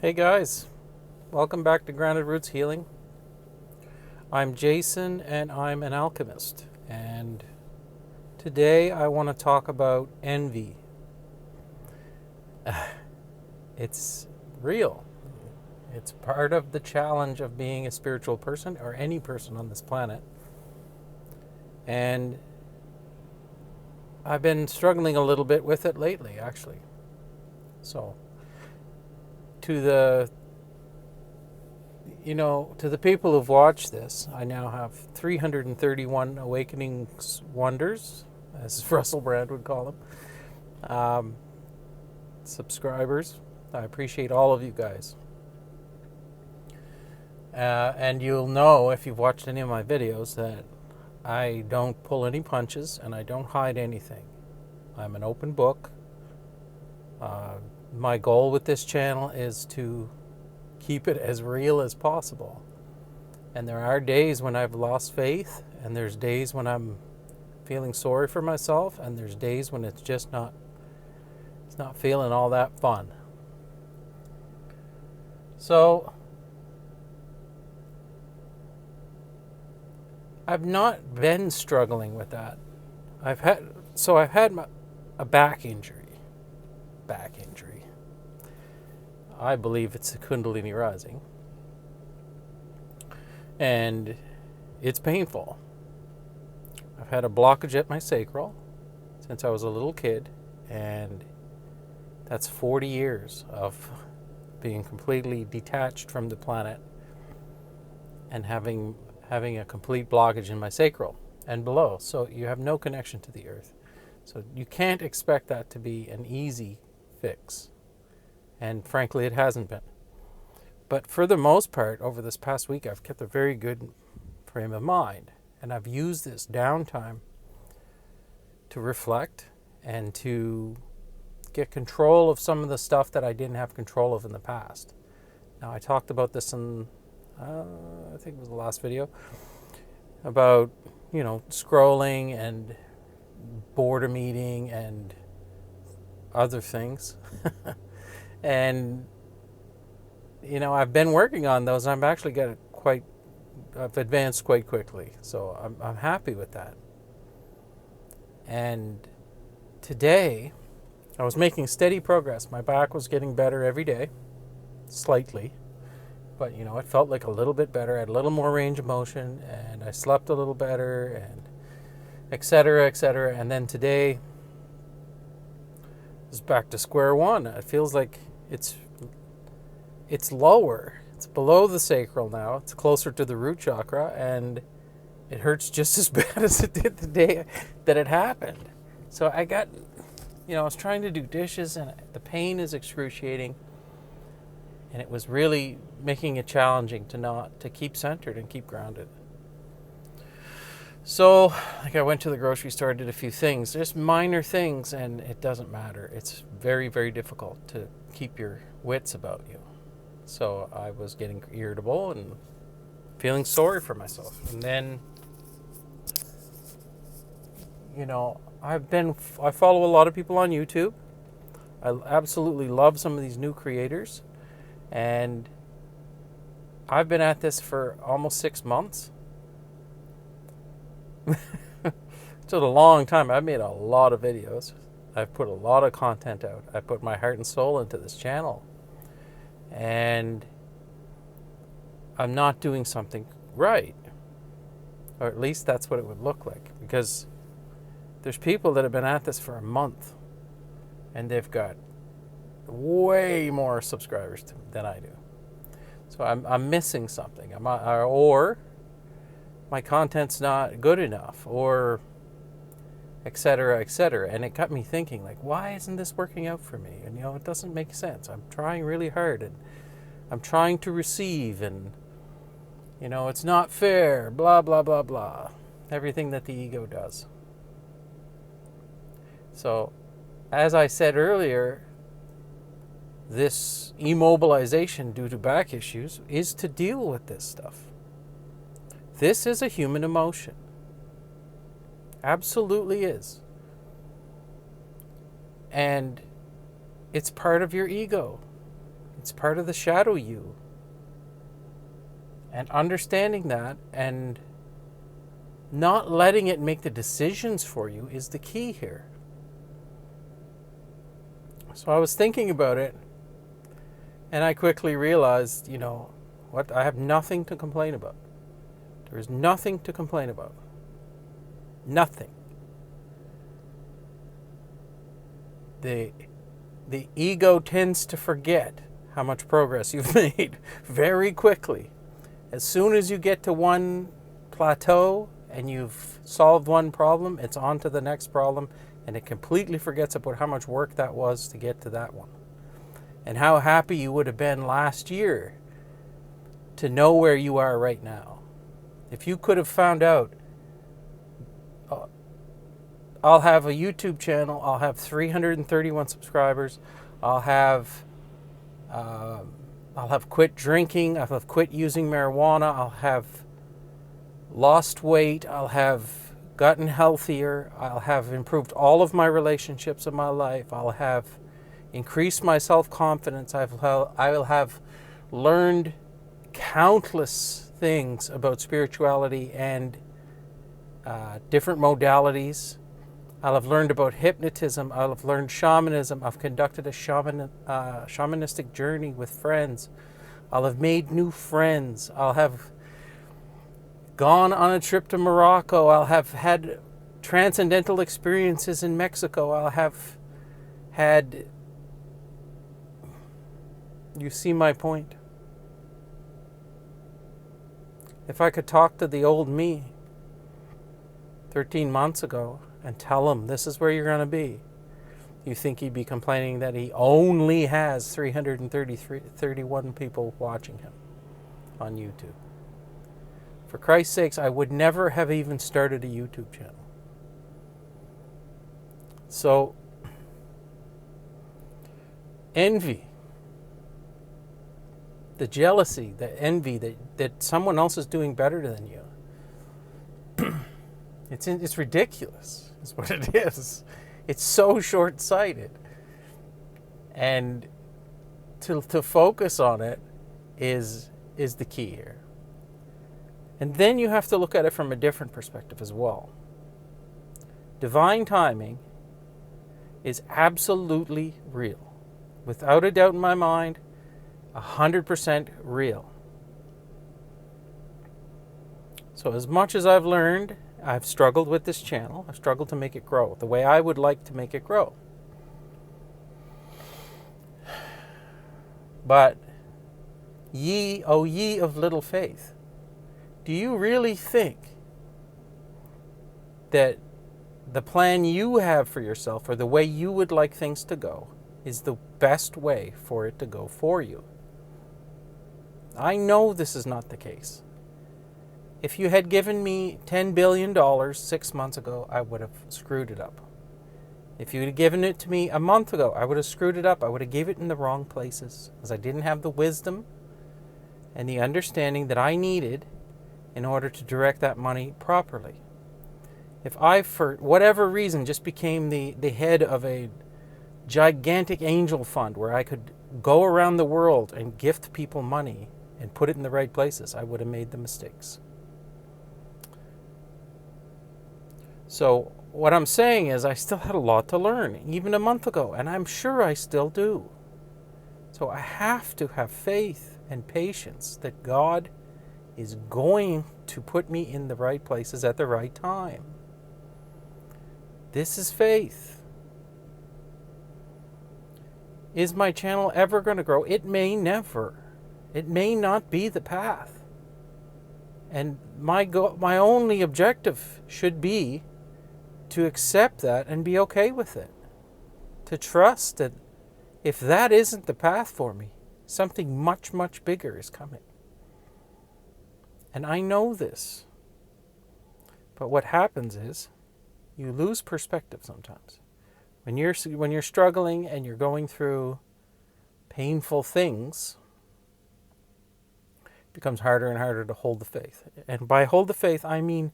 Hey guys, welcome back to Grounded Roots Healing. I'm Jason and I'm an alchemist. And today I want to talk about envy. It's real. It's part of the challenge of being a spiritual person or any person on this planet. And I've been struggling a little bit with it lately, actually. So, to the to the people who've watched this, I now have 331 awakening wonders, as Russell Brand would call them, subscribers. I appreciate all of you guys. And you'll know if you've watched any of my videos that I don't pull any punches and I don't hide anything. I'm an open book. My goal with this channel is to keep it as real as possible. And there are days when I've lost faith, and there's days when I'm feeling sorry for myself, and there's days when it's not feeling all that fun. So I've not been struggling with that. I've had a back injury. I believe it's a Kundalini rising. And it's painful. I've had a blockage at my sacral since I was a little kid, and that's 40 years of being completely detached from the planet and having a complete blockage in my sacral and below. So you have no connection to the earth. So you can't expect that to be an easy fix. And frankly, it hasn't been. But for the most part, over this past week, I've kept a very good frame of mind. And I've used this downtime to reflect and to get control of some of the stuff that I didn't have control of in the past. Now, I talked about this in, I think it was the last video, about, scrolling and boredom eating and other things. And, I've been working on those. I've actually I've advanced quite quickly. So I'm happy with that. And today, I was making steady progress. My back was getting better every day, slightly. But, it felt like a little bit better. I had a little more range of motion, and I slept a little better, and et cetera, et cetera. And then today, it's back to square one. It feels like it's lower. It's below the sacral now. It's closer to the root chakra, and it hurts just as bad as it did the day that it happened. So I was trying to do dishes, and the pain is excruciating, and it was really making it challenging to keep centered and keep grounded. So, I went to the grocery store, did a few things, just minor things, and it doesn't matter. It's very, very difficult to keep your wits about you. So I was getting irritable and feeling sorry for myself. And then, I follow a lot of people on YouTube. I absolutely love some of these new creators. And I've been at this for almost 6 months. It's a long time. I've made a lot of videos. I've put a lot of content out. I put my heart and soul into this channel. And I'm not doing something right. Or at least that's what it would look like. Because there's people that have been at this for a month, and they've got way more subscribers than I do. So I'm missing something. Or my content's not good enough, or et cetera, et cetera. And it got me thinking, why isn't this working out for me? And, it doesn't make sense. I'm trying really hard, and I'm trying to receive, and, it's not fair, blah, blah, blah, blah. Everything that the ego does. So, as I said earlier, this immobilization due to back issues is to deal with this stuff. This is a human emotion. Absolutely is. And it's part of your ego. It's part of the shadow you. And understanding that and not letting it make the decisions for you is the key here. So I was thinking about it, and I quickly realized, what? I have nothing to complain about. There is nothing to complain about. Nothing. The ego tends to forget how much progress you've made very quickly. As soon as you get to one plateau and you've solved one problem, it's on to the next problem, and it completely forgets about how much work that was to get to that one. And how happy you would have been last year to know where you are right now. If you could have found out, I'll have a YouTube channel, I'll have 331 subscribers, I'll have quit drinking, I'll have quit using marijuana, I'll have lost weight, I'll have gotten healthier, I'll have improved all of my relationships in my life, I'll have increased my self-confidence, I will have learned countless things about spirituality and different modalities. I'll have learned about hypnotism. I'll have learned shamanism. I've conducted a shamanistic journey with friends. I'll have made new friends. I'll have gone on a trip to Morocco. I'll have had transcendental experiences in Mexico. I'll have had... You see my point? If I could talk to the old me 13 months ago and tell him this is where you're going to be, you think he'd be complaining that he only has 331 people watching him on YouTube? For Christ's sakes, I would never have even started a YouTube channel. So, envy, the jealousy, the envy that someone else is doing better than you, it's ridiculous. Is what it is. It's so short-sighted. And to focus on it is the key here. And then you have to look at it from a different perspective as well. Divine timing is absolutely real. Without a doubt in my mind, 100% real. So as much as I've learned, I've struggled with this channel. I've struggled to make it grow the way I would like to make it grow. But ye, O ye of little faith, do you really think that the plan you have for yourself or the way you would like things to go is the best way for it to go for you? I know this is not the case. If you had given me $10 billion 6 months ago, I would have screwed it up. If you had given it to me a month ago, I would have screwed it up. I would have gave it in the wrong places because I didn't have the wisdom and the understanding that I needed in order to direct that money properly. If I, for whatever reason, just became the head of a gigantic angel fund where I could go around the world and gift people money and put it in the right places, I would have made the mistakes. So what I'm saying is I still had a lot to learn, even a month ago, and I'm sure I still do. So I have to have faith and patience that God is going to put me in the right places at the right time. This is faith. Is my channel ever going to grow? It may never. It may not be the path. And my only objective should be to accept that and be okay with it. To trust that if that isn't the path for me, something much, much bigger is coming. And I know this. But what happens is you lose perspective sometimes. When you're struggling and you're going through painful things, it becomes harder and harder to hold the faith. And by hold the faith, I mean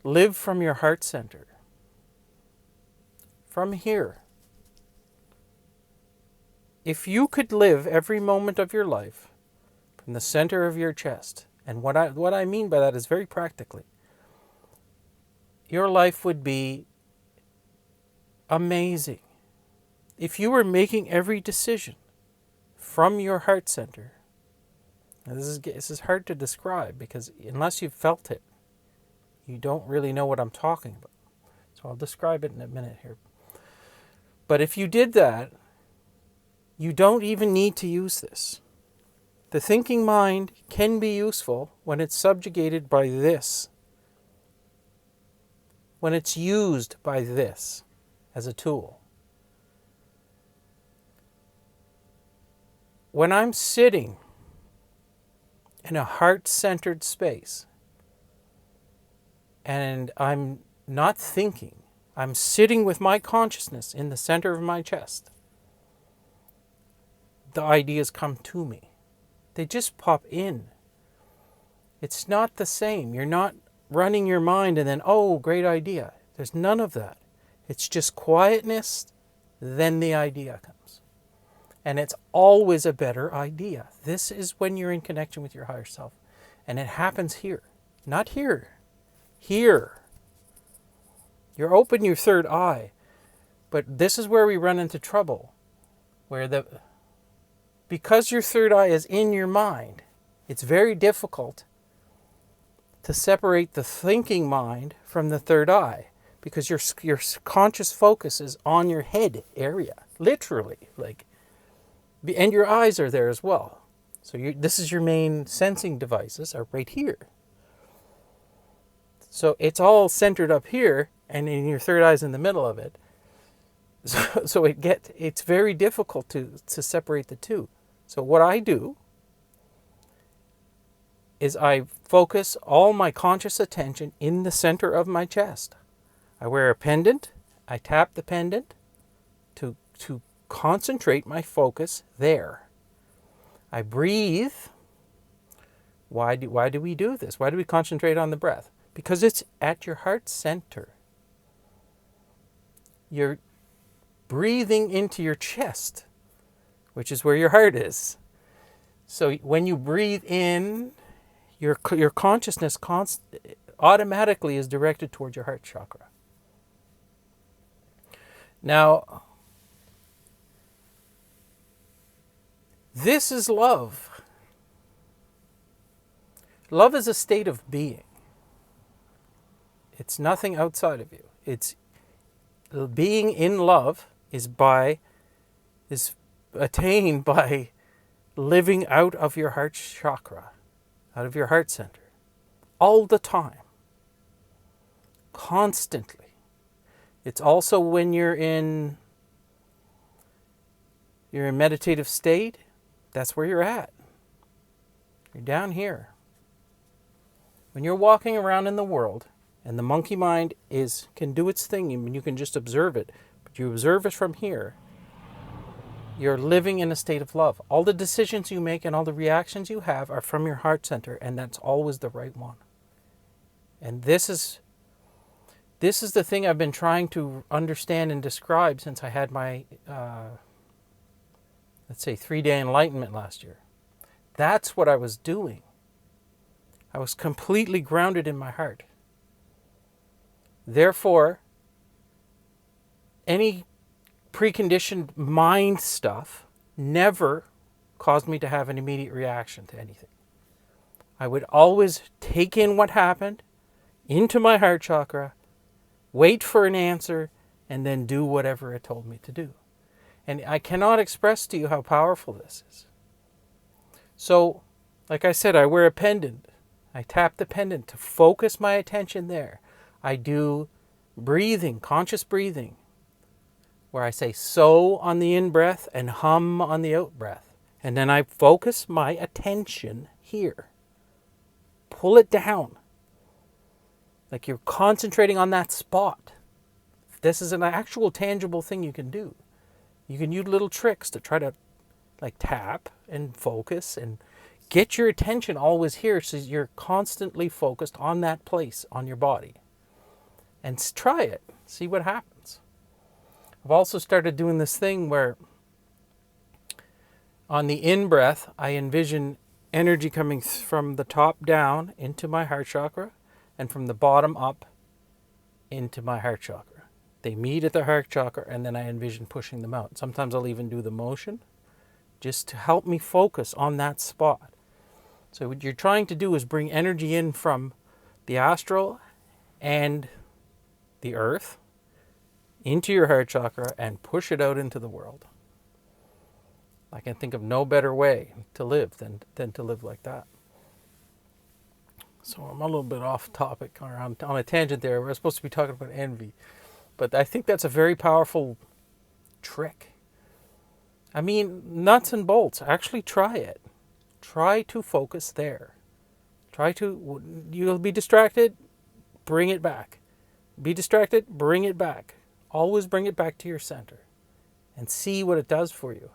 live from your heart center. From here. if you could live every moment of your life from the center of your chest, and what I mean by that is very practically, your life would be amazing. If you were making every decision from your heart center, now this is hard to describe because unless you've felt it, you don't really know what I'm talking about. So I'll describe it in a minute here. But if you did that, you don't even need to use this. The thinking mind can be useful when it's subjugated by this, when it's used by this as a tool. When I'm sitting in a heart-centered space and I'm not thinking, I'm sitting with my consciousness in the center of my chest, the ideas come to me. They just pop in. It's not the same. You're not running your mind and then, oh, great idea. There's none of that. It's just quietness, then the idea comes. And it's always a better idea. This is when you're in connection with your higher self. And it happens here. Not here. Here. You're open your third eye. But this is where we run into trouble. Because your third eye is in your mind, it's very difficult to separate the thinking mind from the third eye. Because your conscious focus is on your head area. Literally. And your eyes are there as well. So this is your main sensing devices are right here. So it's all centered up here, and in your third eye's in the middle of it. So it's very difficult to separate the two. So what I do is I focus all my conscious attention in the center of my chest. I wear a pendant. I tap the pendant to concentrate my focus there. I breathe. Why do we do this? Why do we concentrate on the breath? Because it's at your heart center. You're breathing into your chest, which is where your heart is. So when you breathe in, your consciousness automatically is directed towards your heart chakra. Now, this is love. Love is a state of being. It's nothing outside of you. It's being in love is attained by living out of your heart chakra, out of your heart center, all the time, constantly. It's also when you're in meditative state, that's where you're at. You're down here. When you're walking around in the world, and the monkey mind can do its thing, and you can just observe it, but you observe it from here, you're living in a state of love. All the decisions you make and all the reactions you have are from your heart center, and that's always the right one. And this is the thing I've been trying to understand and describe since I had my, 3-day enlightenment last year. That's what I was doing. I was completely grounded in my heart. Therefore, any preconditioned mind stuff never caused me to have an immediate reaction to anything. I would always take in what happened into my heart chakra, wait for an answer, and then do whatever it told me to do. And I cannot express to you how powerful this is. So, like I said, I wear a pendant. I tap the pendant to focus my attention there. I do breathing, conscious breathing, where I say so on the in-breath and hum on the out-breath. And then I focus my attention here. Pull it down. Like you're concentrating on that spot. This is an actual tangible thing you can do. You can use little tricks to try to tap and focus and get your attention always here so you're constantly focused on that place on your body. And try it. See what happens. I've also started doing this thing where On the in-breath, I envision energy coming from the top down into my heart chakra and from the bottom up into my heart chakra. They meet at the heart chakra, and then I envision pushing them out. Sometimes I'll even do the motion just to help me focus on that spot. So what you're trying to do is bring energy in from the astral and the earth into your heart chakra and push it out into the world. I can think of no better way to live than to live like that. So I'm a little bit off topic, or on a tangent there. We're supposed to be talking about envy. But I think that's a very powerful trick. I mean, nuts and bolts. Actually try it. Try to focus there. You'll be distracted, bring it back. Be distracted, bring it back. Always bring it back to your center and see what it does for you.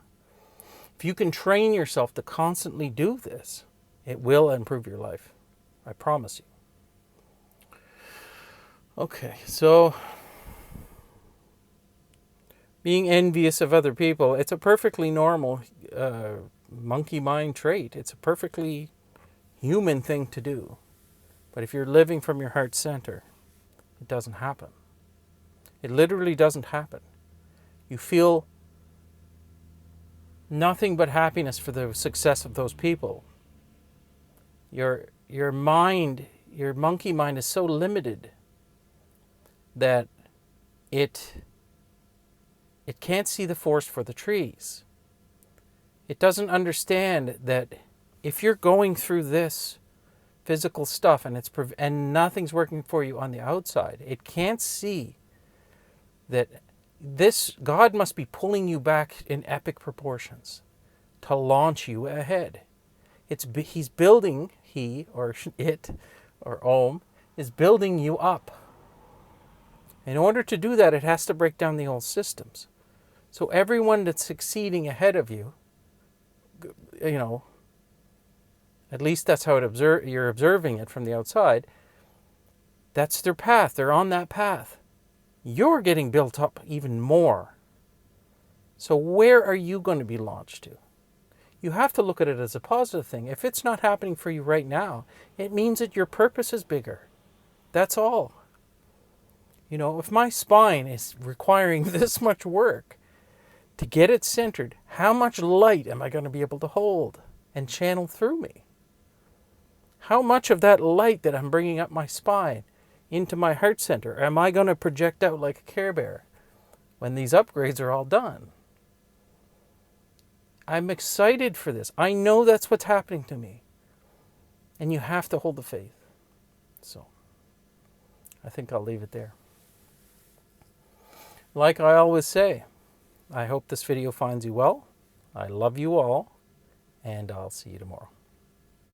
If you can train yourself to constantly do this, it will improve your life. I promise you. Okay, so being envious of other people, it's a perfectly normal monkey mind trait. It's a perfectly human thing to do. But if you're living from your heart center, it doesn't happen. It literally doesn't happen. You feel nothing but happiness for the success of those people. Your mind, your monkey mind is so limited that it can't see the forest for the trees. It doesn't understand that if you're going through this physical stuff and nothing's working for you on the outside, it can't see that this God must be pulling you back in epic proportions to launch you ahead. He's building, he or it or Om is building you up. In order to do that, it has to break down the old systems. So everyone that's succeeding ahead of you, at least that's how you're observing it from the outside, that's their path. They're on that path. You're getting built up even more. So where are you going to be launched to? You have to look at it as a positive thing. If it's not happening for you right now, it means that your purpose is bigger. That's all. If my spine is requiring this much work to get it centered, how much light am I going to be able to hold and channel through me? How much of that light that I'm bringing up my spine into my heart center am I going to project out like a Care Bear when these upgrades are all done? I'm excited for this. I know that's what's happening to me. And you have to hold the faith. So, I think I'll leave it there. Like I always say, I hope this video finds you well. I love you all, and I'll see you tomorrow.